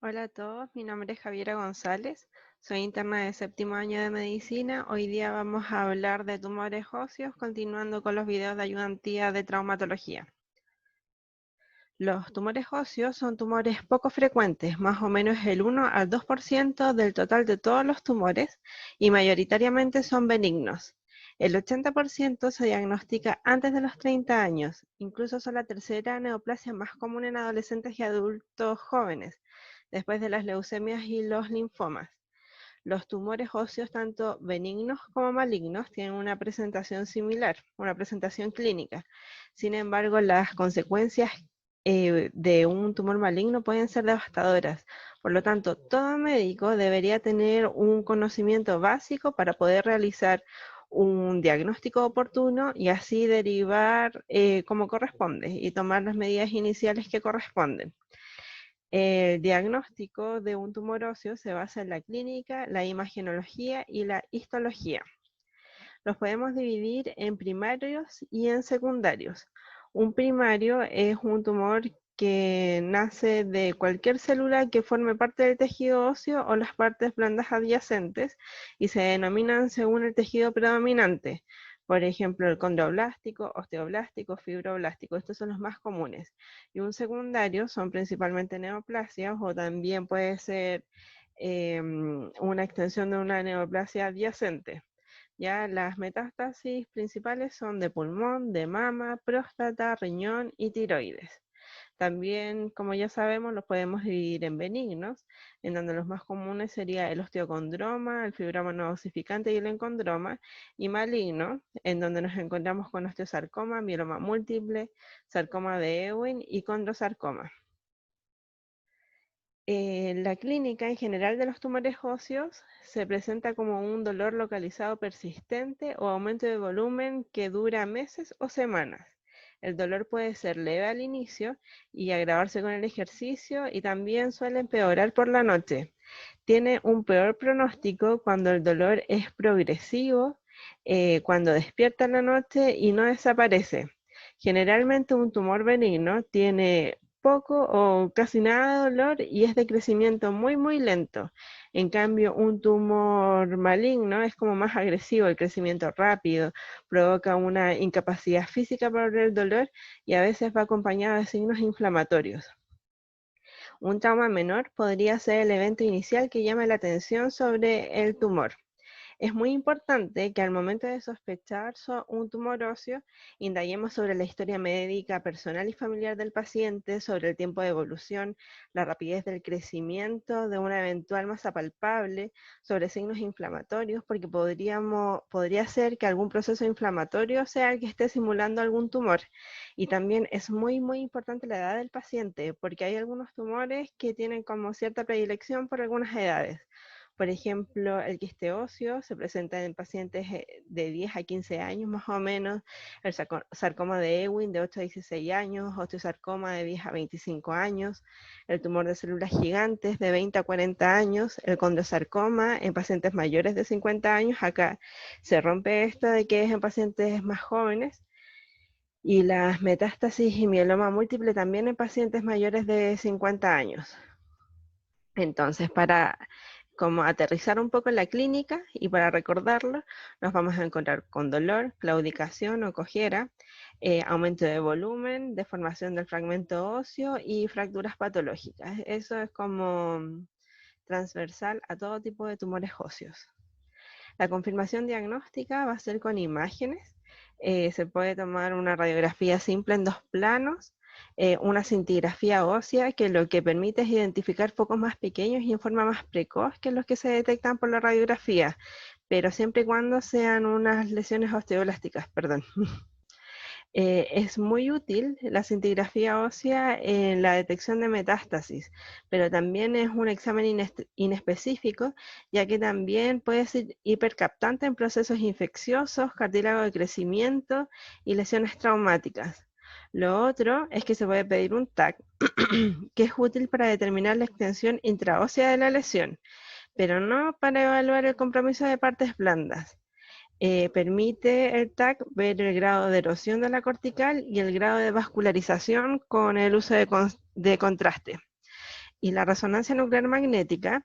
Hola a todos, mi nombre es Javiera González, soy interna de séptimo año de medicina. Hoy día vamos a hablar de tumores óseos, continuando con los videos de ayudantía de traumatología. Los tumores óseos son tumores poco frecuentes, más o menos el 1 al 2% del total de todos los tumores, y mayoritariamente son benignos. El 80% se diagnostica antes de los 30 años, incluso son la tercera neoplasia más común en adolescentes y adultos jóvenes, después de las leucemias y los linfomas. Los tumores óseos, tanto benignos como malignos, tienen una presentación similar, una presentación clínica. Sin embargo, las consecuencias de un tumor maligno pueden ser devastadoras. Por lo tanto, todo médico debería tener un conocimiento básico para poder realizar un diagnóstico oportuno y así derivar como corresponde y tomar las medidas iniciales que corresponden. El diagnóstico de un tumor óseo se basa en la clínica, la imagenología y la histología. Los podemos dividir en primarios y en secundarios. Un primario es un tumor que nace de cualquier célula que forme parte del tejido óseo o las partes blandas adyacentes y se denominan según el tejido predominante. Por ejemplo, el condroblástico, osteoblástico, fibroblástico. Estos son los más comunes. Y un secundario son principalmente neoplasias o también puede ser una extensión de una neoplasia adyacente. Ya las metástasis principales son de pulmón, de mama, próstata, riñón y tiroides. También, como ya sabemos, los podemos dividir en benignos, en donde los más comunes serían el osteocondroma, el fibroma no osificante y el encondroma, y maligno, en donde nos encontramos con osteosarcoma, mieloma múltiple, sarcoma de Ewing y condrosarcoma. La clínica en general de los tumores óseos se presenta como un dolor localizado persistente o aumento de volumen que dura meses o semanas. El dolor puede ser leve al inicio y agravarse con el ejercicio, y también suele empeorar por la noche. Tiene un peor pronóstico cuando el dolor es progresivo, cuando despierta en la noche y no desaparece. Generalmente un tumor benigno tiene poco o casi nada de dolor y es de crecimiento muy lento. En cambio, un tumor maligno es como más agresivo, el crecimiento rápido, provoca una incapacidad física por el dolor y a veces va acompañado de signos inflamatorios. Un trauma menor podría ser el evento inicial que llame la atención sobre el tumor. Es muy importante que al momento de sospechar un tumor óseo, indaguemos sobre la historia médica personal y familiar del paciente, sobre el tiempo de evolución, la rapidez del crecimiento de una eventual masa palpable, sobre signos inflamatorios, porque podría ser que algún proceso inflamatorio sea el que esté simulando algún tumor. Y también es muy importante la edad del paciente, porque hay algunos tumores que tienen como cierta predilección por algunas edades. Por ejemplo, el quiste óseo se presenta en pacientes de 10 a 15 años más o menos, el sarcoma de Ewing de 8 a 16 años, osteosarcoma de 10 a 25 años, el tumor de células gigantes de 20 a 40 años, el condrosarcoma en pacientes mayores de 50 años. Acá se rompe esto de que es en pacientes más jóvenes, y las metástasis y mieloma múltiple también en pacientes mayores de 50 años. Entonces, para como aterrizar un poco en la clínica y para recordarlo, nos vamos a encontrar con dolor, claudicación o cojera, aumento de volumen, deformación del fragmento óseo y fracturas patológicas. Eso es como transversal a todo tipo de tumores óseos. La confirmación diagnóstica va a ser con imágenes. Se puede tomar una radiografía simple en 2 planos, una cintigrafía ósea, que lo que permite es identificar focos más pequeños y en forma más precoz que los que se detectan por la radiografía, pero siempre y cuando sean unas lesiones osteoblásticas, perdón. Es muy útil la cintigrafía ósea en la detección de metástasis, pero también es un examen inespecífico, ya que también puede ser hipercaptante en procesos infecciosos, cartílago de crecimiento y lesiones traumáticas. Lo otro es que se puede pedir un TAC, que es útil para determinar la extensión intraósea de la lesión, pero no para evaluar el compromiso de partes blandas. Permite el TAC ver el grado de erosión de la cortical y el grado de vascularización con el uso de contraste. Y la resonancia nuclear magnética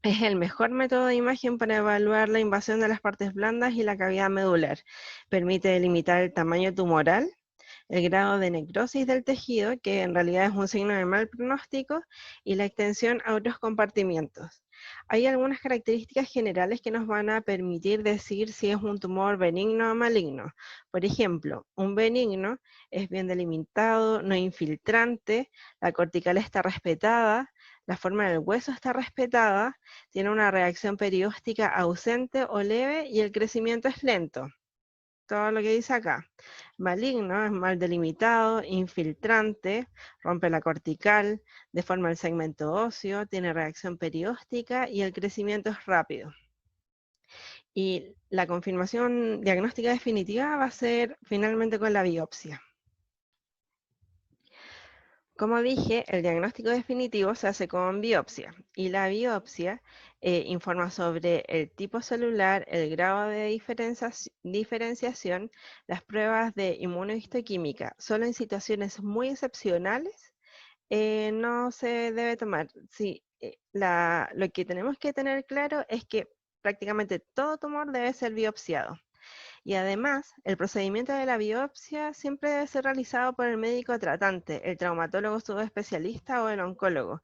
es el mejor método de imagen para evaluar la invasión de las partes blandas y la cavidad medular. Permite delimitar el tamaño tumoral, el grado de necrosis del tejido, que en realidad es un signo de mal pronóstico, y la extensión a otros compartimientos. Hay algunas características generales que nos van a permitir decir si es un tumor benigno o maligno. Por ejemplo, un benigno es bien delimitado, no infiltrante, la cortical está respetada, la forma del hueso está respetada, tiene una reacción perióstica ausente o leve y el crecimiento es lento. Todo lo que dice acá. Maligno es mal delimitado, infiltrante, rompe la cortical, deforma el segmento óseo, tiene reacción perióstica y el crecimiento es rápido. Y la confirmación diagnóstica definitiva va a ser finalmente con la biopsia. Como dije, el diagnóstico definitivo se hace con biopsia y la biopsia informa sobre el tipo celular, el grado de diferenciación, las pruebas de inmunohistoquímica. Solo en situaciones muy excepcionales no se debe tomar. Sí, lo que tenemos que tener claro es que prácticamente todo tumor debe ser biopsiado. Y además, el procedimiento de la biopsia siempre debe ser realizado por el médico tratante, el traumatólogo subespecialista o el oncólogo,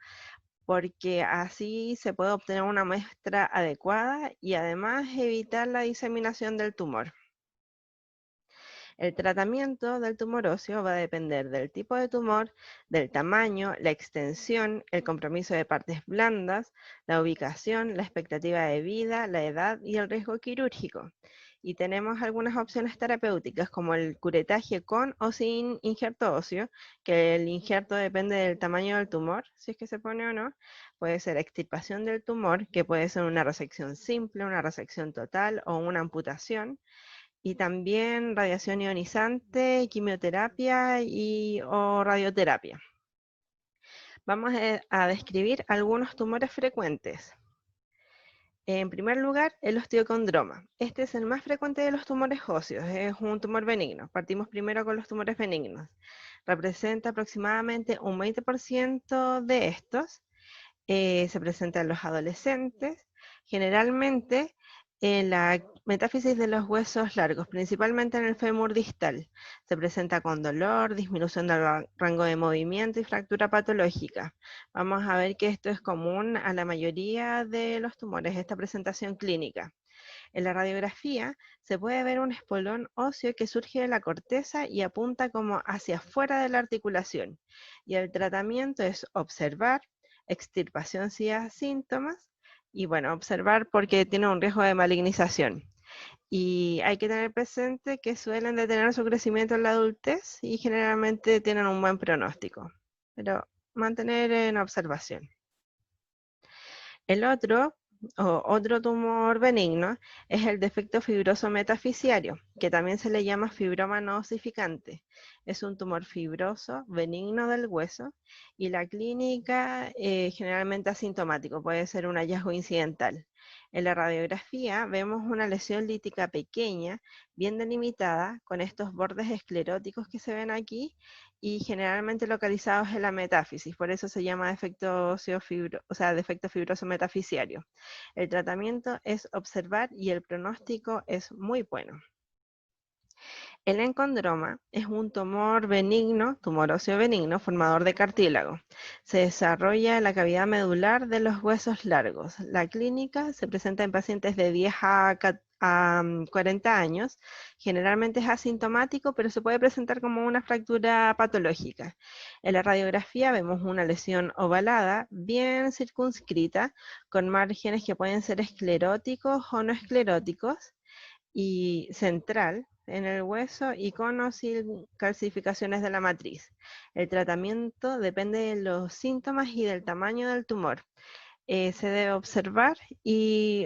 porque así se puede obtener una muestra adecuada y además evitar la diseminación del tumor. El tratamiento del tumor óseo va a depender del tipo de tumor, del tamaño, la extensión, el compromiso de partes blandas, la ubicación, la expectativa de vida, la edad y el riesgo quirúrgico. Y tenemos algunas opciones terapéuticas como el curetaje con o sin injerto óseo, que el injerto depende del tamaño del tumor, si es que se pone o no. Puede ser extirpación del tumor, que puede ser una resección simple, una resección total o una amputación. Y también radiación ionizante, quimioterapia o radioterapia. Vamos a describir algunos tumores frecuentes. En primer lugar, el osteocondroma. Este es el más frecuente de los tumores óseos, es un tumor benigno. Partimos primero con los tumores benignos. Representa aproximadamente un 20% de estos. Se presenta en los adolescentes, generalmente en la metáfisis de los huesos largos, principalmente en el fémur distal. Se presenta con dolor, disminución del rango de movimiento y fractura patológica. Vamos a ver que esto es común a la mayoría de los tumores, esta presentación clínica. En la radiografía se puede ver un espolón óseo que surge de la corteza y apunta como hacia afuera de la articulación. Y el tratamiento es observar, extirpación si hay síntomas, y bueno, observar porque tiene un riesgo de malignización. Y hay que tener presente que suelen detener su crecimiento en la adultez y generalmente tienen un buen pronóstico, pero mantener en observación. El otro tumor benigno es el defecto fibroso metafisiario, que también se le llama fibroma no osificante. Es un tumor fibroso, benigno del hueso, y la clínica generalmente asintomático, puede ser un hallazgo incidental. En la radiografía vemos una lesión lítica pequeña, bien delimitada, con estos bordes escleróticos que se ven aquí, y generalmente localizados en la metáfisis, por eso se llama defecto fibroso metafisiario. El tratamiento es observar y el pronóstico es muy bueno. El encondroma es un tumor benigno, tumor óseo benigno, formador de cartílago. Se desarrolla en la cavidad medular de los huesos largos. La clínica se presenta en pacientes de 10 a 40 años. Generalmente es asintomático, pero se puede presentar como una fractura patológica. En la radiografía vemos una lesión ovalada, bien circunscrita, con márgenes que pueden ser escleróticos o no escleróticos, y central en el hueso y con o sin calcificaciones de la matriz. El tratamiento depende de los síntomas y del tamaño del tumor. Se debe observar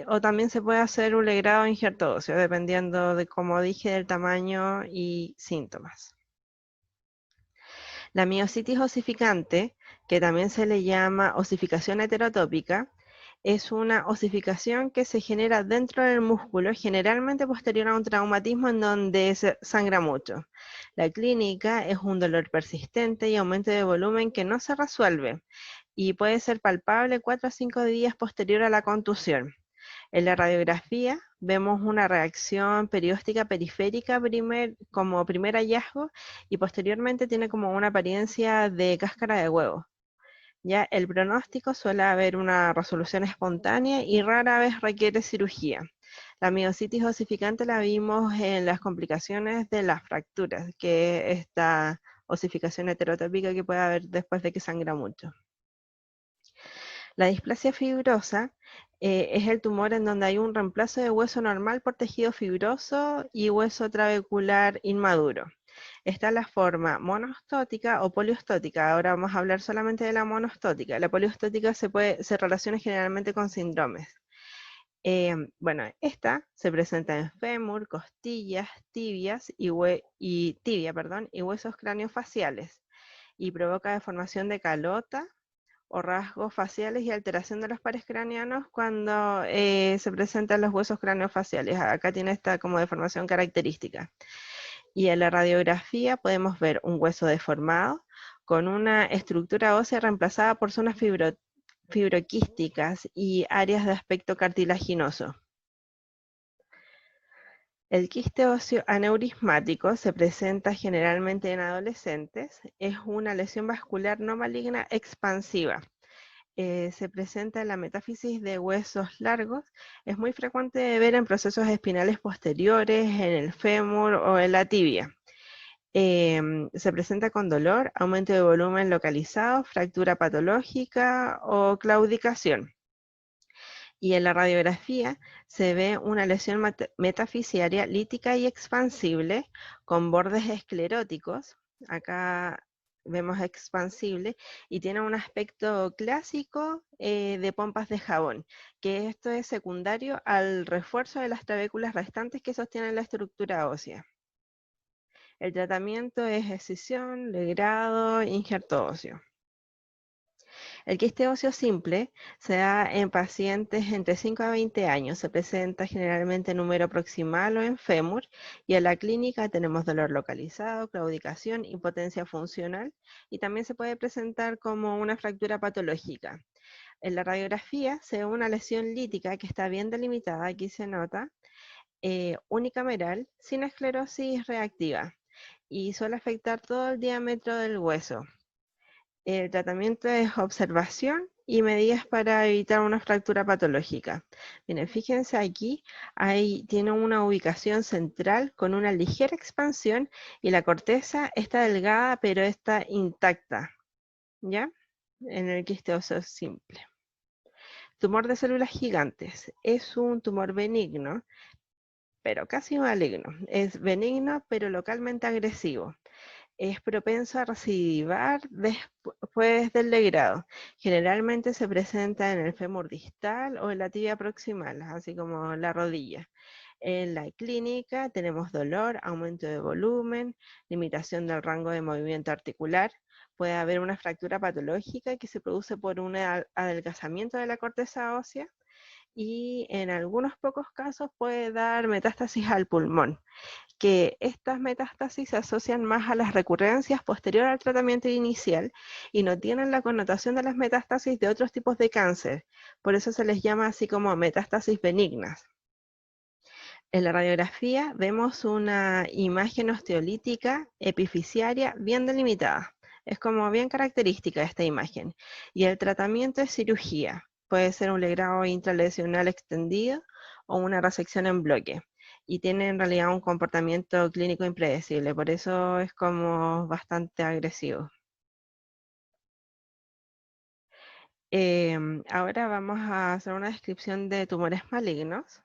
o también se puede hacer un legrado injerto óseo, dependiendo de, como dije, del tamaño y síntomas. La miositis osificante, que también se le llama osificación heterotópica, es una osificación que se genera dentro del músculo, generalmente posterior a un traumatismo en donde se sangra mucho. La clínica es un dolor persistente y aumento de volumen que no se resuelve. y puede ser palpable 4 a 5 días posterior a la contusión. En la radiografía vemos una reacción perióstica periférica como primer hallazgo y posteriormente tiene como una apariencia de cáscara de huevo. Ya el pronóstico suele haber una resolución espontánea y rara vez requiere cirugía. La miositis osificante la vimos en las complicaciones de las fracturas, que es esta osificación heterotópica que puede haber después de que sangra mucho. La displasia fibrosa es el tumor en donde hay un reemplazo de hueso normal por tejido fibroso y hueso trabecular inmaduro. Está la forma monostótica o poliostótica. Ahora vamos a hablar solamente de la monostótica. La poliostótica se relaciona generalmente con síndromes. Bueno, esta se presenta en fémur, costillas, tibias y huesos craneofaciales y provoca deformación de calota o rasgos faciales y alteración de los pares craneanos cuando se presentan los huesos craneofaciales. Acá tiene esta como deformación característica. Y en la radiografía podemos ver un hueso deformado con una estructura ósea reemplazada por zonas fibroquísticas y áreas de aspecto cartilaginoso. El quiste óseo aneurismático se presenta generalmente en adolescentes. Es una lesión vascular no maligna expansiva. Se presenta en la metáfisis de huesos largos. Es muy frecuente de ver en procesos espinales posteriores, en el fémur o en la tibia. Se presenta con dolor, aumento de volumen localizado, fractura patológica o claudicación. Y en la radiografía se ve una lesión metafisiaria lítica y expansible con bordes escleróticos. Acá vemos expansible y tiene un aspecto clásico de pompas de jabón, que esto es secundario al refuerzo de las trabéculas restantes que sostienen la estructura ósea. El tratamiento es escisión, legrado, injerto óseo. El quiste óseo simple se da en pacientes entre 5 a 20 años. Se presenta generalmente en número proximal o en fémur y en la clínica tenemos dolor localizado, claudicación, impotencia funcional y también se puede presentar como una fractura patológica. En la radiografía se ve una lesión lítica que está bien delimitada, aquí se nota, unicameral, sin esclerosis reactiva y suele afectar todo el diámetro del hueso. El tratamiento es observación y medidas para evitar una fractura patológica. Miren, fíjense aquí, ahí tiene una ubicación central con una ligera expansión y la corteza está delgada pero está intacta, ¿ya? En el quiste óseo simple. Tumor de células gigantes. Es un tumor benigno, pero casi maligno. Es benigno pero localmente agresivo. Es propenso a recidivar después del legrado. Generalmente se presenta en el fémur distal o en la tibia proximal, así como la rodilla. En la clínica tenemos dolor, aumento de volumen, limitación del rango de movimiento articular. Puede haber una fractura patológica que se produce por un adelgazamiento de la corteza ósea y en algunos pocos casos puede dar metástasis al pulmón, que estas metástasis se asocian más a las recurrencias posterior al tratamiento inicial y no tienen la connotación de las metástasis de otros tipos de cáncer. Por eso se les llama así como metástasis benignas. En la radiografía vemos una imagen osteolítica epifisiaria bien delimitada. Es como bien característica esta imagen. Y el tratamiento es cirugía. Puede ser un legrado intralesional extendido o una resección en bloque. Y tiene en realidad un comportamiento clínico impredecible, por eso es como bastante agresivo. Ahora vamos a hacer una descripción de tumores malignos.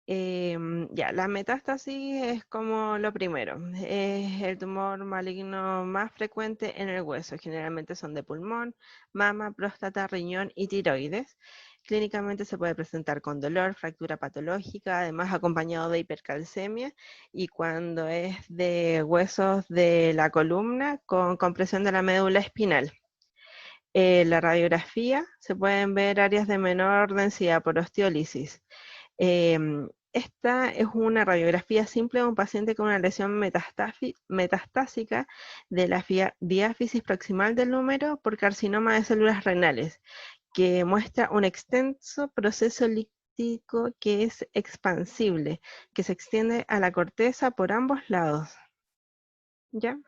Ya, la metástasis es como lo primero, es el tumor maligno más frecuente en el hueso, generalmente son de pulmón, mama, próstata, riñón y tiroides. Clínicamente se puede presentar con dolor, fractura patológica, además acompañado de hipercalcemia y cuando es de huesos de la columna con compresión de la médula espinal. En la radiografía se pueden ver áreas de menor densidad por osteólisis. Esta es una radiografía simple de un paciente con una lesión metastásica de la diáfisis proximal del húmero por carcinoma de células renales, que muestra un extenso proceso lítico que es expansible, que se extiende a la corteza por ambos lados. ¿Ya?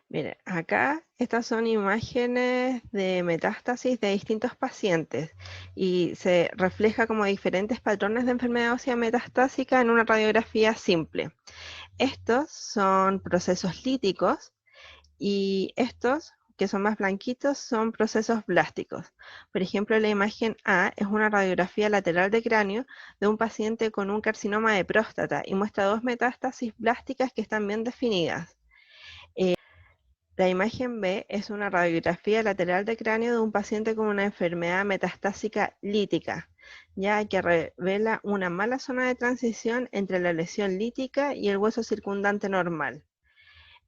Mire, acá estas son imágenes de metástasis de distintos pacientes y se refleja como diferentes patrones de enfermedad ósea metastásica en una radiografía simple. Estos son procesos líticos y estos, que son más blanquitos, son procesos blásticos. Por ejemplo, la imagen A es una radiografía lateral de cráneo de un paciente con un carcinoma de próstata y muestra dos metástasis blásticas que están bien definidas. La imagen B es una radiografía lateral de cráneo de un paciente con una enfermedad metastásica lítica, ya que revela una mala zona de transición entre la lesión lítica y el hueso circundante normal.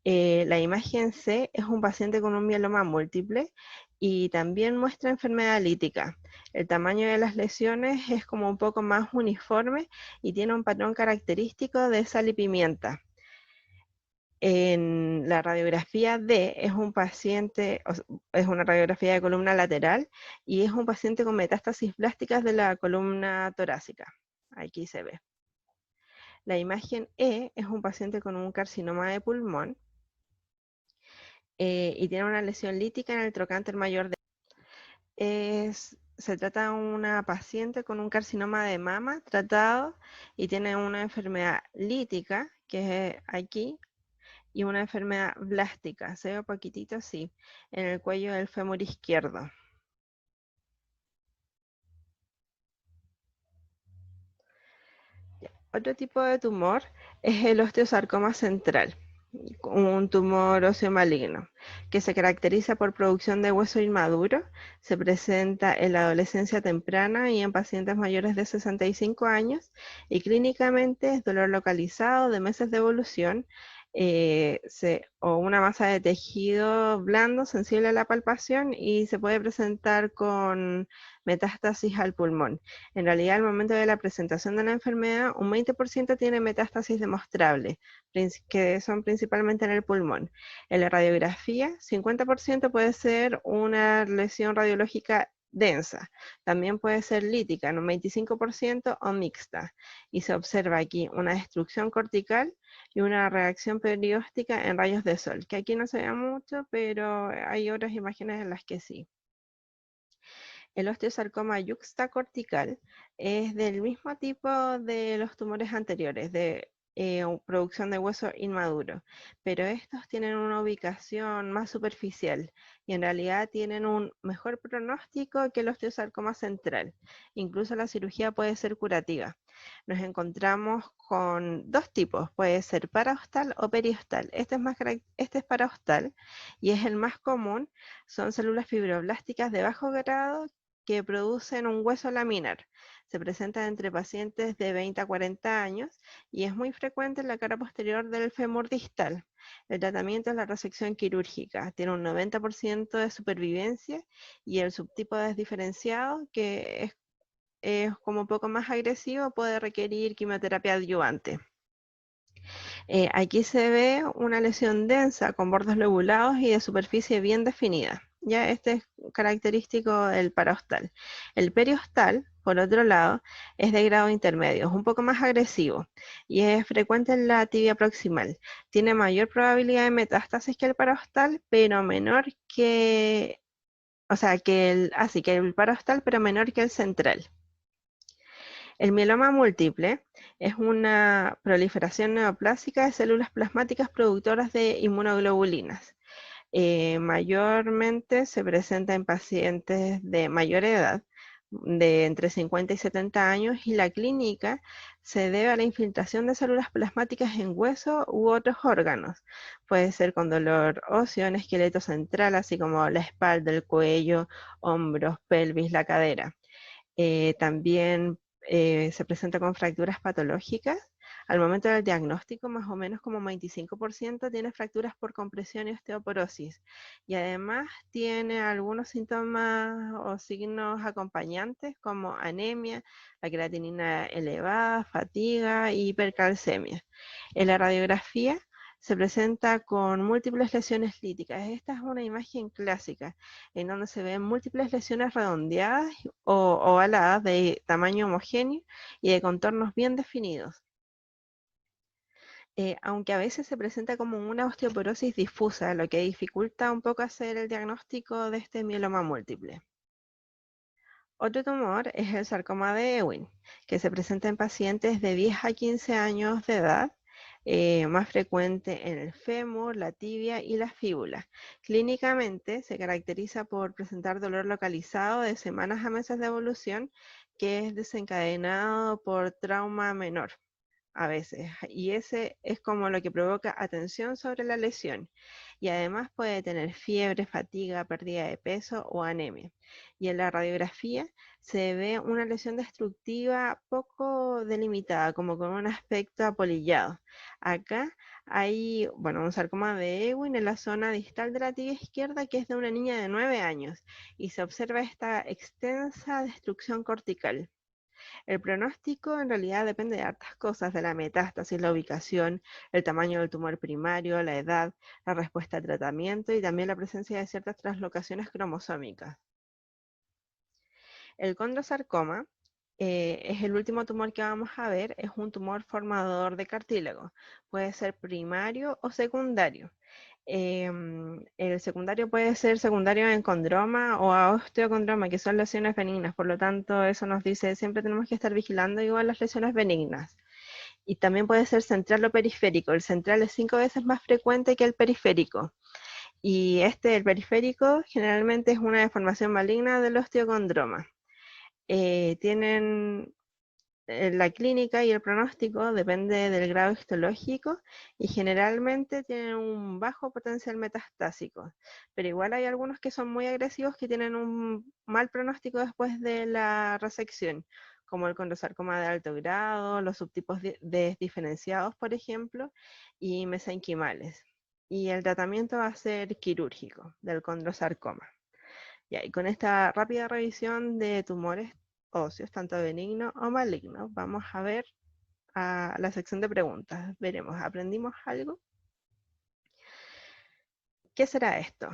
La imagen C es un paciente con un mieloma múltiple y también muestra enfermedad lítica. El tamaño de las lesiones es como un poco más uniforme y tiene un patrón característico de sal y pimienta. En la radiografía D es un paciente, es una radiografía de columna lateral y es un paciente con metástasis plásticas de la columna torácica. Aquí se ve. La imagen E es un paciente con un carcinoma de pulmón y tiene una lesión lítica en el trocánter mayor. Se trata de una paciente con un carcinoma de mama tratado y tiene una enfermedad lítica, que es aquí, y una enfermedad blástica, se ve un poquitito así, en el cuello del fémur izquierdo. Otro tipo de tumor es el osteosarcoma central, un tumor óseo maligno, que se caracteriza por producción de hueso inmaduro, se presenta en la adolescencia temprana y en pacientes mayores de 65 años, y clínicamente es dolor localizado de meses de evolución, o una masa de tejido blando sensible a la palpación y se puede presentar con metástasis al pulmón. En realidad, al momento de la presentación de la enfermedad, un 20% tiene metástasis demostrable, que son principalmente en el pulmón. En la radiografía, 50% puede ser una lesión radiológica densa, también puede ser lítica en un 25% o mixta, y se observa aquí una destrucción cortical y una reacción perióstica en rayos de sol, que aquí no se ve mucho, pero hay otras imágenes en las que sí. El osteosarcoma yuxtacortical es del mismo tipo de los tumores anteriores, de producción de hueso inmaduro, pero estos tienen una ubicación más superficial y en realidad tienen un mejor pronóstico que el osteosarcoma central. Incluso la cirugía puede ser curativa. Nos encontramos con dos tipos, puede ser paraostal o periostal. Este es paraostal y es el más común, son células fibroblásticas de bajo grado que producen un hueso laminar. Se presenta entre pacientes de 20 a 40 años y es muy frecuente en la cara posterior del fémur distal. El tratamiento es la resección quirúrgica. Tiene un 90% de supervivencia y el subtipo desdiferenciado, que es como un poco más agresivo, puede requerir quimioterapia adyuvante. Aquí se ve una lesión densa con bordes lobulados y de superficie bien definida. Ya este es característico del paraostal. El periostal, por otro lado, es de grado intermedio, es un poco más agresivo y es frecuente en la tibia proximal. Tiene mayor probabilidad de metástasis que el paraostal, pero menor que, o sea, que el paraostal, pero menor que el central. El mieloma múltiple es una proliferación neoplásica de células plasmáticas productoras de inmunoglobulinas. Mayormente se presenta en pacientes de mayor edad, de entre 50 y 70 años, y la clínica se debe a la infiltración de células plasmáticas en hueso u otros órganos. Puede ser con dolor óseo en esqueleto central, así como la espalda, el cuello, hombros, pelvis, la cadera. También se presenta con fracturas patológicas, Al momento del diagnóstico, más o menos como 25% tiene fracturas por compresión y osteoporosis. Y además tiene algunos síntomas o signos acompañantes como anemia, la creatinina elevada, fatiga y hipercalcemia. En la radiografía se presenta con múltiples lesiones líticas. Esta es una imagen clásica en donde se ven múltiples lesiones redondeadas o ovaladas de tamaño homogéneo y de contornos bien definidos. Aunque a veces se presenta como una osteoporosis difusa, lo que dificulta un poco hacer el diagnóstico de este mieloma múltiple. Otro tumor es el sarcoma de Ewing, que se presenta en pacientes de 10 a 15 años de edad, más frecuente en el fémur, la tibia y la fíbula. Clínicamente se caracteriza por presentar dolor localizado de semanas a meses de evolución, que es desencadenado por trauma menor a veces, y ese es como lo que provoca atención sobre la lesión. Y además puede tener fiebre, fatiga, pérdida de peso o anemia. Y en la radiografía se ve una lesión destructiva poco delimitada, como con un aspecto apolillado. Acá hay, bueno, un sarcoma de Ewing en la zona distal de la tibia izquierda, que es de una niña de 9 años, y se observa esta extensa destrucción cortical. El pronóstico en realidad depende de hartas cosas, de la metástasis, la ubicación, el tamaño del tumor primario, la edad, la respuesta al tratamiento y también la presencia de ciertas translocaciones cromosómicas. El condrosarcoma es el último tumor que vamos a ver, es un tumor formador de cartílago. Puede ser primario o secundario. El secundario puede ser secundario en condroma o a osteocondroma, que son lesiones benignas. Por lo tanto, eso nos dice, siempre tenemos que estar vigilando igual las lesiones benignas. Y también puede ser central o periférico. El central es 5 veces más frecuente que el periférico. Y el periférico, generalmente es una deformación maligna del osteocondroma. Tienen la clínica y el pronóstico depende del grado histológico y generalmente tienen un bajo potencial metastásico, pero igual hay algunos que son muy agresivos que tienen un mal pronóstico después de la resección, como el condrosarcoma de alto grado, los subtipos desdiferenciados, por ejemplo, y mesenquimales. Y el tratamiento va a ser quirúrgico del condrosarcoma. Ya, y con esta rápida revisión de tumores óseos, tanto benignos o malignos, vamos a ver a la sección de preguntas. Veremos, ¿aprendimos algo? ¿Qué será esto?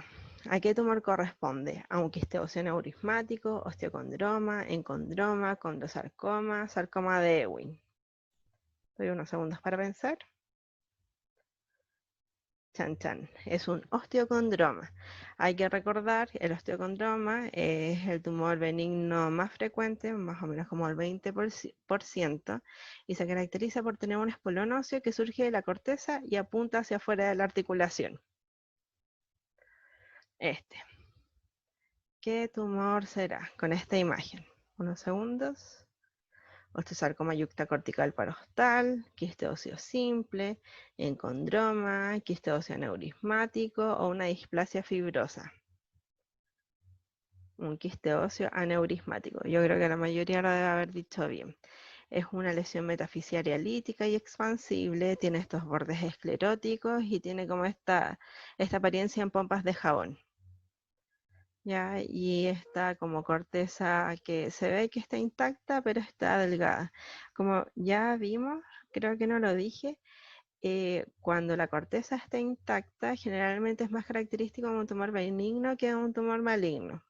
¿A qué tumor corresponde? ¿A un quisteo neurismático, osteocondroma, encondroma, condrosarcoma, sarcoma de Ewing? Doy unos segundos para pensar. Chan chan, es un osteocondroma. Hay que recordar, el osteocondroma es el tumor benigno más frecuente, más o menos como el 20%, y se caracteriza por tener un espolón óseo que surge de la corteza y apunta hacia afuera de la articulación. ¿Qué tumor será? Con esta imagen. Unos segundos. Osteosarcoma yuxtacortical parostal, quiste óseo simple, encondroma, quiste óseo aneurismático o una displasia fibrosa. Un quiste óseo aneurismático. Yo creo que la mayoría lo debe haber dicho bien. Es una lesión metafisiaria lítica y expansible, tiene estos bordes escleróticos y tiene como esta apariencia en pompas de jabón. ¿Ya? Y esta como corteza que se ve que está intacta, pero está delgada. Como ya vimos, creo que no lo dije, cuando la corteza está intacta, generalmente es más característico de un tumor benigno que de un tumor maligno.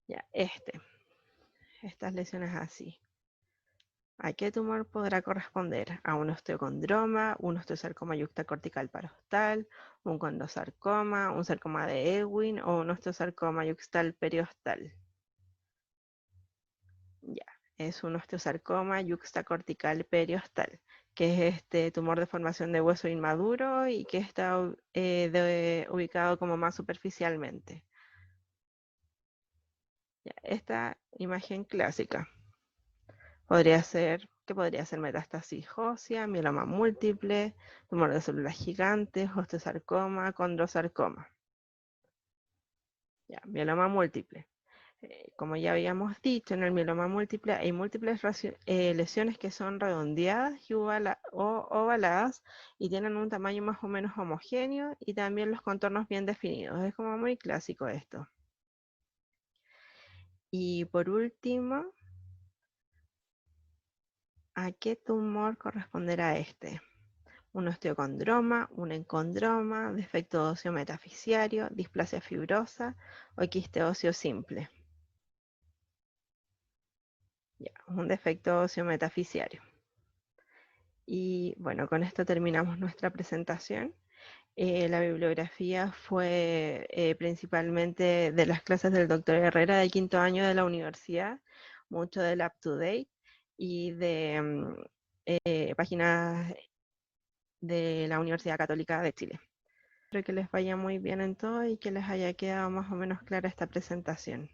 Ya, estas lesiones así. ¿A qué tumor podrá corresponder? ¿A un osteocondroma, un osteosarcoma yuxtacortical parostal, un condrosarcoma, un sarcoma de Ewing o un osteosarcoma yuxtal periostal? Ya, es un osteosarcoma yuxtacortical periostal, que es este tumor de formación de hueso inmaduro y que está ubicado como más superficialmente. Ya, esta imagen clásica ¿qué podría ser? Metástasis ósea, mieloma múltiple, tumor de células gigantes, osteosarcoma, condrosarcoma. Ya, mieloma múltiple. Como ya habíamos dicho, en el mieloma múltiple hay múltiples lesiones que son redondeadas y ovaladas y tienen un tamaño más o menos homogéneo y también los contornos bien definidos. Es como muy clásico esto. Y por último, ¿a qué tumor corresponderá este? Un osteocondroma, un encondroma, defecto óseo metafisiario, displasia fibrosa o quiste óseo simple. Ya, un defecto óseo metafisiario. Y bueno, con esto terminamos nuestra presentación. La bibliografía fue principalmente de las clases del doctor Herrera de quinto año de la universidad, mucho del UpToDate y de páginas de la Universidad Católica de Chile. Espero que les vaya muy bien en todo y que les haya quedado más o menos clara esta presentación.